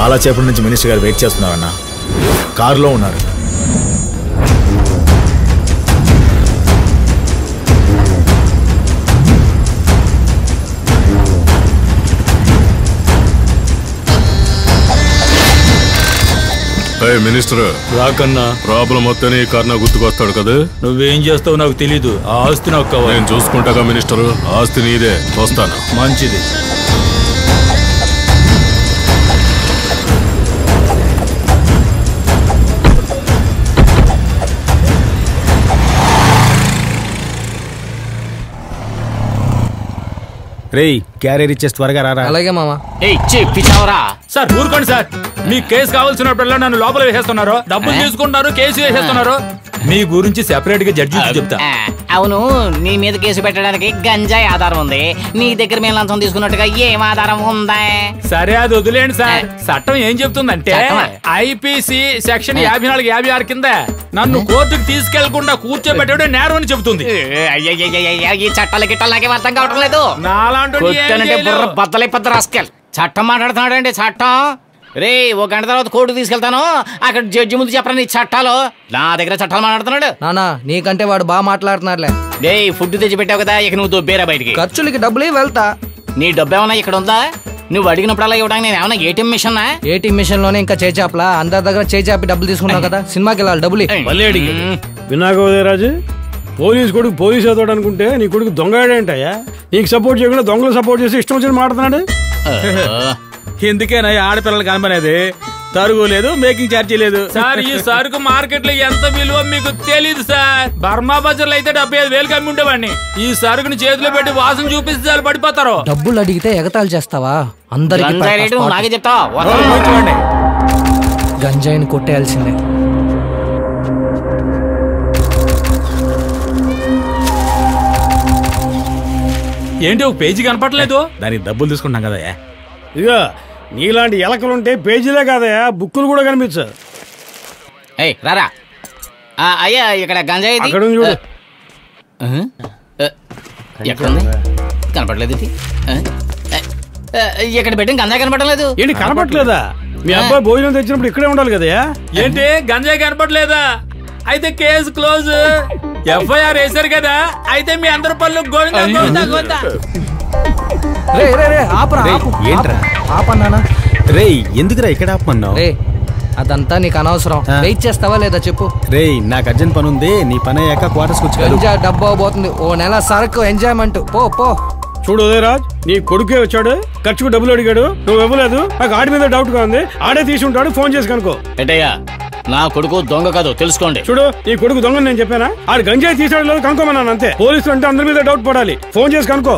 చాలా సేపటి నుంచి మినిస్టర్ గారు వెయిట్ చేస్తున్నారన్న. కారులో ఉన్నారు. మినిస్టర్ రాకన్నా ప్రాబ్లం వస్తేనే ఈ కారణం గుర్తుకొస్తాడు కదా. నువ్వేం చేస్తావు నాకు తెలీదు. ఆ ఆస్తి నాకు కావాలి. నేను చూసుకుంటాగా మినిస్టర్. ఆస్తి నీదే. వస్తాను. మంచిది. రేయ్ క్యారియర్ ఇచ్చేసి త్వరగా రారా. అలాగే మామ. సార్ ఊరుకోండి సార్. మీ కేసు కావాల్సినప్పుడల్లా నన్ను లోపల వేసేస్తున్నారు, డబ్బులు తీసుకుంటున్నారు, కేసు వేసేస్తున్నారు. మీ గురించి సెపరేట్ గా జడ్జి చెప్తా. అవును, నీ మీద కేసు పెట్టడానికి గంజాయి ఆధారం ఉంది. నీ దగ్గర మేము లంచం తీసుకున్నట్టుగా ఏం ఆధారం ఉందా? సరే అది వదిలేండి సార్. చట్టం ఏం చెప్తుందంటే ఐపీసీ సెక్షన్ 54-56 కింద నన్ను కోర్టుకు తీసుకెళ్లకుండా కూర్చోబెట్టాడు నేరం అని చెబుతుంది. ఈ చట్టాల గిట్టాలు నాకేం అర్థం కావటం లేదు. బద్దలైపోద్ది రాస్కెల్. చట్టం మాట్లాడుతున్నాడండి. చట్టం రే, ఒక గంట తర్వాత కోర్టు తీసుకెళ్తాను. అక్కడ జడ్జి ముందు చెప్పరా నీ చట్టాలు. నా దగ్గర చట్టాలు మాట్లాడుతున్నాడు. నానా నీకంటే వాడు బాగా మాట్లాడుతున్నారులే. రే, ఫుడ్ తెచ్చి పెట్టావు కదా, ఇక నువ్వు దొబ్బేరా బయటికి. ఖర్చులకి డబ్బులే వెళ్తా. నీ డబ్బు ఏమన్నా ఇక్కడ ఉందా? నువ్వు అడిగినప్పుడల్లా ఇవ్వడానికి నేను ఏమన్నా ఏటీఎం మిషన్? ఏటీఎం మిషన్ లోనే ఇంకా చేచాపలా అందరి దగ్గర చేచాపి డబ్బులు తీసుకున్నావు కదా, సినిమాకి వెళ్ళాలి డబ్బులు. వినాక ఉదయరాజు, పోలీసు కొడుకు పోలీసు అవుతాడు అనుకుంటే నీ కొడుకు దొంగడేంటయ్యా? నీకు సపోర్ట్ చేయకుండా దొంగలు సపోర్ట్ చేసి ఇష్టం వచ్చి మాట్లాడుతున్నాడు. ఎందుకేనా ఆడపిల్లలు కనపనేది? తరుగు లేదు, మేకింగ్ ఛార్జీ లేదు సార్. ఈ సరుకు మార్కెట్ లో ఎంత విలువ మీకు తెలీదు సార్. బర్మా బజార్లో అయితే 75,000 కమ్మి ఉండేవాడిని. ఈ సరుకుని చేతిలో పెట్టి వాసన చూపిస్తే చాలు పడిపోతారు. డబ్బులు అడిగితే ఎగతాళి చేస్తావా? అందరికి నాకే చెప్తా. గంజాయిని కొట్టేయాల్సిందే. ఏంటి ఒక పేజీ కనపడలేదు? దానికి డబ్బులు తీసుకుంటాం కదా. ఇక నీలాంటి ఎలకలుంటే పేజీలే కాదయా, బుక్కులు కూడా కనిపించవు. రారా అయ్యా, ఇక్కడ గంజాయి అక్కడ చూడు. ఎక్కడుంది? కనపడలేదు. ఇక్కడ పెట్టిన గంజాయి కనపడలేదు. ఏంటి కనపడలేదా? మీ అబ్బాయి భోజనం తెచ్చినప్పుడు ఇక్కడే ఉండాలి కదా. ఏంటి గంజాయి కనపడలేదా? అయితే కేసు క్లోజ్. ఎఫ్ఐఆర్ వేశారు కదా, అయితే మీ అందరి పనులు గోవిందా. రేయ్ ఎందుకురా ఇక్కడ ఆపమన్నావు? అదంతా నీకు అనవసరం. వెయిట్ చేస్తావా లేదా చెప్పు. రేయ్ నాకు అర్జెంట్ పని ఉంది. నీ పని అయ్యాక క్వార్టర్స్ వచ్చి డబ్బు అవబోతుంది. ఓ నెల సరుకు ఎంజాయ్మెంట్. పో పో. చూడు ఉదయరాజ్, నీ కొడుకే వచ్చాడు, ఖర్చుకు డబ్బులు అడిగాడు, నువ్వు ఇవ్వలేదు. నాకు ఆడి మీద డౌట్ గా ఉంది. ఆడే తీసి ఉంటాడు, ఫోన్ చేసి కనుకో. ఏంటయ్యా, నా కొడుకు దొంగ కాదు తెలుసుకోండి. చూడు, ఈ కొడుకు దొంగ నేను చెప్పానా? ఆడు గంజాయి తీసాడు లేదు కనుక్కోమన్నాను అంతే. పోలీసులు అంటే అందరి మీద డౌట్ పడాలి. ఫోన్ చేసి కనుకో.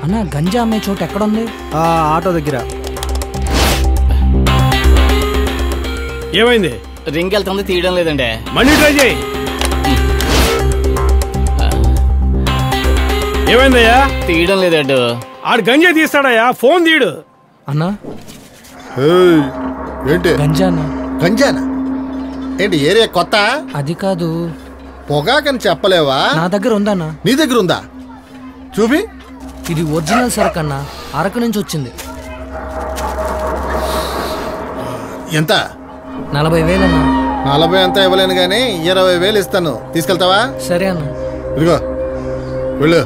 అన్న గంజా అమ్మే చోటు ఎక్కడుంది? ఆటో దగ్గర. ఏమైంది? రింగ్ వెళ్తుంది, తీయడం లేదండి. మళ్ళీ ట్రై చేయి. ఏమైందయ్యా? తీయడం లేదండి. ఆడు గంజాయి తీస్తాడయ్యా, ఫోన్ తీయడు. అన్నా ఏంటి గంజానా? గంజానా ఏంటి? ఏరియా కొత్త? అది కాదు, పొగాకని చెప్పలేవా? నా దగ్గర ఉందన్నా. నీ దగ్గర ఉందా? చూపి. ఇది ఒరిజినల్ సరుకు అన్నా, అరకు నుంచి వచ్చింది. ఎంత? 40,000 అన్నా. 40 అంతా ఇవ్వలేను గానీ 20,000 ఇస్తాను. తీసుకెళ్తావా? సరే అన్న. ఇదిగో వెళ్ళు.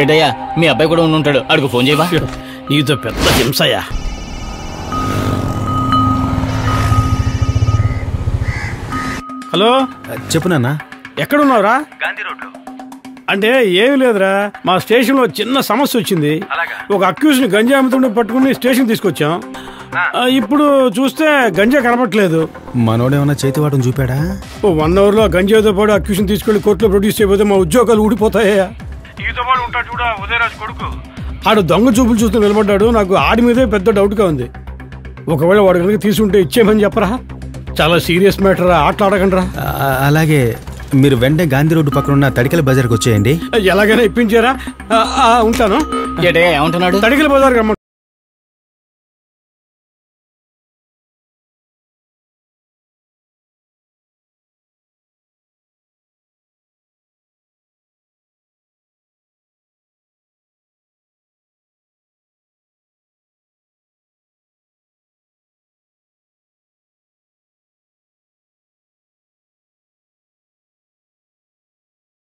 ఏడయ్యా, మీ అబ్బాయి కూడా ఉంటాడు, అడుగు ఫోన్ చేయవా? నీతో పెద్ద హింసయ్యా. హలో చెప్పు నాన్న. ఎక్కడున్నావురా? గాంధీ రోడ్లో. అంటే ఏమి లేదురా, మా స్టేషన్ లో చిన్న సమస్య వచ్చింది. ఒక అక్యూజ్ ని గంజా అమ్ముతుండే పట్టుకుని స్టేషన్ తీసుకొచ్చాం. ఇప్పుడు చూస్తే గంజా కనపట్లేదు. మనోడేమన్నా చేతివాటం చూపాడా? 1 అవర్ లో గంజాతో పాటు అక్యూజ్ ని తీసుకెళ్లి కోర్టులో ప్రొడ్యూస్ చేయబోతే మా ఉద్యోగాలు ఊడిపోతాయా? ఆడు దొంగ చూపులు చూస్తూ నిలబడ్డాడు. నాకు ఆడి మీదే పెద్ద డౌట్ గా ఉంది. ఒకవేళ వాడు కనుక తీసుకుంటే ఇచ్చేయమని చెప్పరా? చాలా సీరియస్ మ్యాటర్, ఆటలాడకండి రా. అలాగే, మీరు వెంటనే గాంధీ రోడ్డు పక్కన ఉన్న తడికల బజార్కి వచ్చేయండి. ఎలాగైనా ఇప్పించారా? ఉంటాను. ఏమంటున్నాడు? తడికల బజార్కి రమ్మంటున్నాడు.